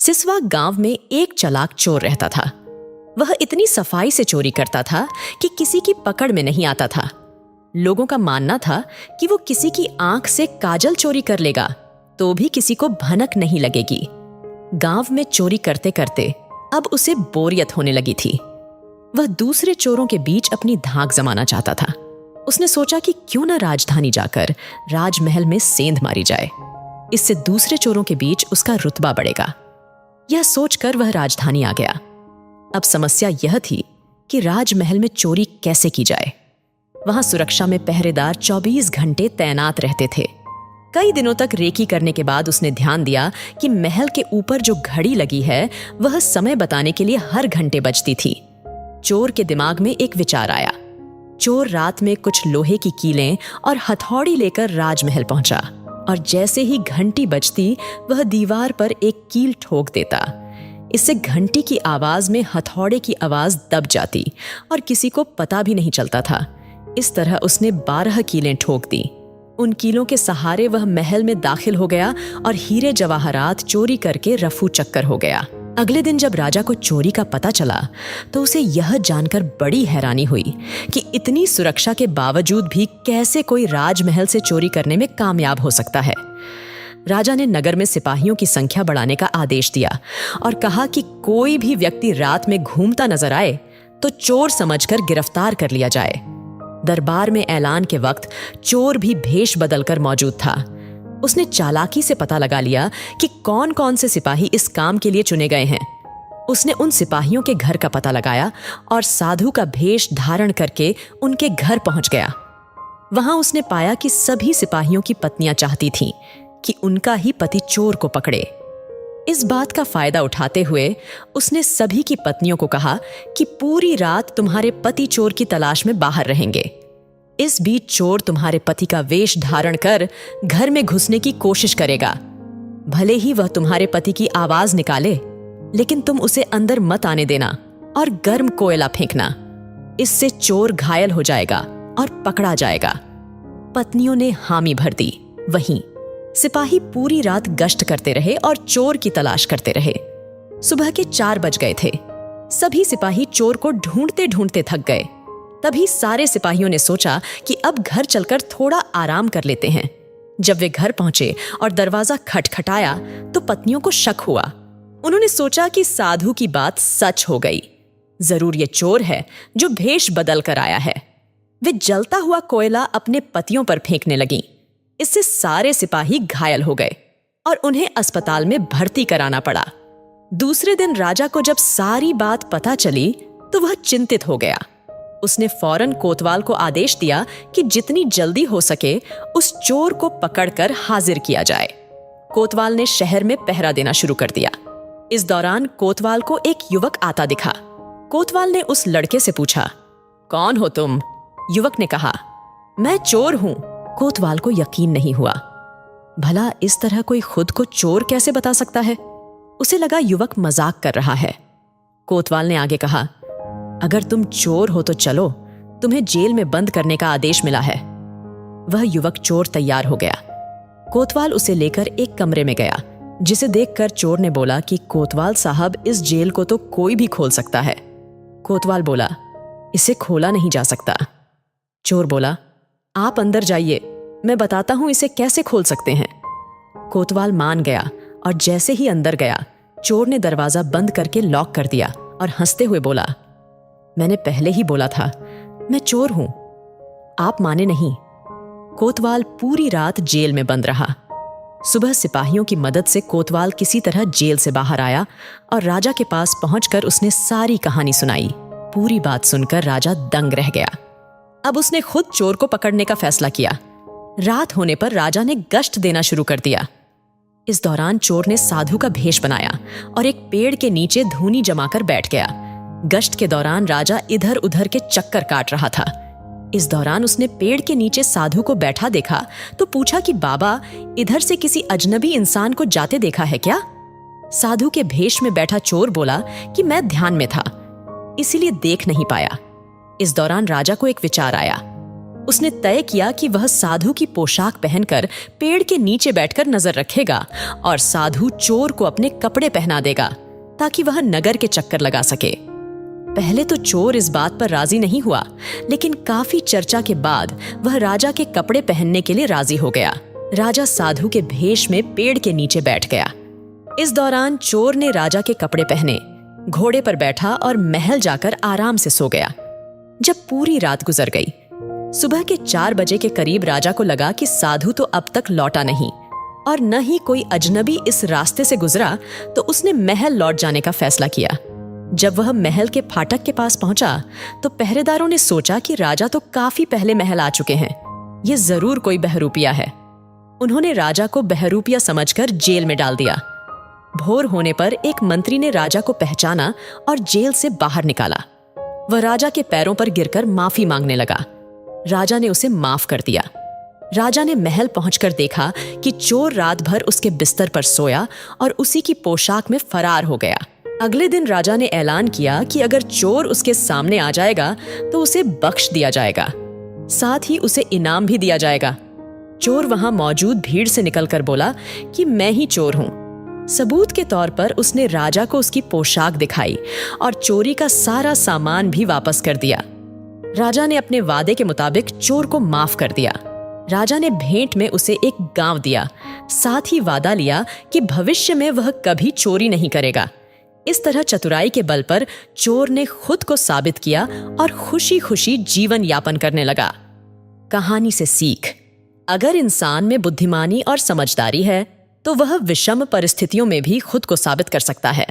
सिसवा गांव में एक चालाक चोर रहता था। वह इतनी सफाई से चोरी करता था कि किसी की पकड़ में नहीं आता था। लोगों का मानना था कि वो किसी की आंख से काजल चोरी कर लेगा तो भी किसी को भनक नहीं लगेगी। गांव में चोरी करते करते अब उसे बोरियत होने लगी थी। वह दूसरे चोरों के बीच अपनी धाक जमाना चाहता था। उसने सोचा कि क्यों न राजधानी जाकर राजमहल में सेंध मारी जाए। इससे दूसरे चोरों के बीच उसका रुतबा बढ़ेगा। यह सोचकर वह राजधानी आ गया। अब समस्या यह थी कि राजमहल में चोरी कैसे की जाए। वहां सुरक्षा में पहरेदार 24 घंटे तैनात रहते थे। कई दिनों तक रेकी करने के बाद उसने ध्यान दिया कि महल के ऊपर जो घड़ी लगी है वह समय बताने के लिए हर घंटे बजती थी। चोर के दिमाग में एक विचार आया। चोर रात में कुछ लोहे की कीलें और हथौड़ी लेकर राजमहल पहुंचा और जैसे ही घंटी बजती वह दीवार पर एक कील ठोक देता। इससे घंटी की आवाज में हथौड़े की आवाज दब जाती और किसी को पता भी नहीं चलता था। इस तरह उसने 12 कीलें ठोक दी। उन कीलों के सहारे वह महल में दाखिल हो गया और हीरे जवाहरात चोरी करके रफू चक्कर हो गया। अगले दिन जब राजा को चोरी का पता चला तो उसे यह जानकर बड़ी हैरानी हुई कि इतनी सुरक्षा के बावजूद भी कैसे कोई राजमहल से चोरी करने में कामयाब हो सकता है। राजा ने नगर में सिपाहियों की संख्या बढ़ाने का आदेश दिया और कहा कि कोई भी व्यक्ति रात में घूमता नजर आए तो चोर समझकर गिरफ्तार कर लिया जाए। दरबार में ऐलान के वक्त चोर भी भेष बदलकर मौजूद था। उसने चालाकी से पता लगा लिया कि कौन कौन से सिपाही इस काम के लिए चुने गए हैं। उसने उन सिपाहियों के घर का पता लगाया और साधु का भेष धारण करके उनके घर पहुंच गया। वहां उसने पाया कि सभी सिपाहियों की पत्नियां चाहती थीं कि उनका ही पति चोर को पकड़े। इस बात का फायदा उठाते हुए उसने सभी की पत्नियों को कहा कि पूरी रात तुम्हारे पति चोर की तलाश में बाहर रहेंगे। इस बीच चोर तुम्हारे पति का वेश धारण कर घर में घुसने की कोशिश करेगा। भले ही वह तुम्हारे पति की आवाज निकाले, लेकिन तुम उसे अंदर मत आने देना और गर्म कोयला फेंकना। इससे चोर घायल हो जाएगा और पकड़ा जाएगा। पत्नियों ने हामी भर दी। वहीं सिपाही पूरी रात गश्त करते रहे और चोर की तलाश करते रहे। सुबह के 4 बज गए थे। सभी सिपाही चोर को ढूंढते ढूंढते थक गए। तभी सारे सिपाहियों ने सोचा कि अब घर चलकर थोड़ा आराम कर लेते हैं। जब वे घर पहुंचे और दरवाजा खटखटाया तो पत्नियों को शक हुआ। उन्होंने सोचा कि साधु की बात सच हो गई। जरूर ये चोर है जो भेष बदल कर आया है। वे जलता हुआ कोयला अपने पतियों पर फेंकने लगीं। इससे सारे सिपाही घायल हो गए और उन्हें अस्पताल में भर्ती कराना पड़ा। दूसरे दिन राजा को जब सारी बात पता चली तो वह चिंतित हो गया। उसने फौरन कोतवाल को आदेश दिया कि जितनी जल्दी हो सके उस चोर को पकड़कर हाजिर किया जाए। कोतवाल ने शहर में पहरा देना शुरू कर दिया। इस दौरान कोतवाल को एक युवक आता दिखा। कोतवाल ने उस लड़के से पूछा, कौन हो तुम? युवक ने कहा, मैं चोर हूं। कोतवाल को यकीन नहीं हुआ। भला इस तरह कोई खुद को चोर कैसे बता सकता है? उसे लगा युवक मजाक कर रहा है। कोतवाल ने आगे कहा, अगर तुम चोर हो तो चलो, तुम्हें जेल में बंद करने का आदेश मिला है। वह युवक चोर तैयार हो गया। कोतवाल उसे लेकर एक कमरे में गया, जिसे देखकर चोर ने बोला कि कोतवाल साहब, इस जेल को तो कोई भी खोल सकता है। कोतवाल बोला, इसे खोला नहीं जा सकता। चोर बोला, आप अंदर जाइए, मैं बताता हूं इसे कैसे खोल सकते हैं। कोतवाल मान गया और जैसे ही अंदर गया, चोर ने दरवाजा बंद करके लॉक कर दिया और हंसते हुए बोला, मैंने पहले ही बोला था, मैं चोर हूं। आप माने नहीं। कोतवाल पूरी रात जेल में बंद रहा। सुबह सिपाहियों की मदद से कोतवाल किसी तरह जेल से बाहर आया और राजा के पास पहुंचकर उसने सारी कहानी सुनाई। पूरी बात सुनकर राजा दंग रह गया। अब उसने खुद चोर को पकड़ने का फैसला किया। रात होने पर राजा ने गश्त देना शुरू कर दिया। इस दौरान चोर ने साधु का भेष बनाया और एक पेड़ के नीचे धूनी जमाकर बैठ गया। गश्त के दौरान राजा इधर उधर के चक्कर काट रहा था। इस दौरान उसने पेड़ के नीचे साधु को बैठा देखा तो पूछा कि बाबा, इधर से किसी अजनबी इंसान को जाते देखा है क्या? साधु के भेष में बैठा चोर बोला कि मैं ध्यान में था, इसीलिए देख नहीं पाया। इस दौरान राजा को एक विचार आया। उसने तय किया कि वह साधु की पोशाक पहनकर पेड़ के नीचे बैठकर नजर रखेगा और साधु चोर को अपने कपड़े पहना देगा ताकि वह नगर के चक्कर लगा सके। पहले तो चोर इस बात पर राजी नहीं हुआ, लेकिन काफी चर्चा के बाद वह राजा के कपड़े पहनने के लिए राजी हो गया। राजा साधु के भेष में पेड़ के नीचे बैठ गया। इस दौरान चोर ने राजा के कपड़े पहने, घोड़े पर बैठा और महल जाकर आराम से सो गया। जब पूरी रात गुजर गई, सुबह के 4 बजे के करीब राजा को लगा कि साधु तो अब तक लौटा नहीं और न ही कोई अजनबी इस रास्ते से गुजरा, तो उसने महल लौट जाने का फैसला किया। जब वह महल के फाटक के पास पहुंचा तो पहरेदारों ने सोचा कि राजा तो काफी पहले महल आ चुके हैं, ये जरूर कोई बहरूपिया है। उन्होंने राजा को बहरूपिया समझकर जेल में डाल दिया। भोर होने पर एक मंत्री ने राजा को पहचाना और जेल से बाहर निकाला। वह राजा के पैरों पर गिरकर माफी मांगने लगा। राजा ने उसे माफ कर दिया। राजा ने महल पहुंचकर देखा कि चोर रात भर उसके बिस्तर पर सोया और उसी की पोशाक में फरार हो गया। अगले दिन राजा ने ऐलान किया कि अगर चोर उसके सामने आ जाएगा तो उसे बख्श दिया जाएगा, साथ ही उसे इनाम भी दिया जाएगा। चोर वहां मौजूद भीड़ से निकलकर बोला कि मैं ही चोर हूं। सबूत के तौर पर उसने राजा को उसकी पोशाक दिखाई और चोरी का सारा सामान भी वापस कर दिया। राजा ने अपने वादे के मुताबिक चोर को माफ कर दिया। राजा ने भेंट में उसे एक गांव दिया, साथ ही वादा लिया कि भविष्य में वह कभी चोरी नहीं करेगा। इस तरह चतुराई के बल पर चोर ने खुद को साबित किया और खुशी खुशी जीवन यापन करने लगा। कहानी से सीख: अगर इंसान में बुद्धिमानी और समझदारी है तो वह विषम परिस्थितियों में भी खुद को साबित कर सकता है।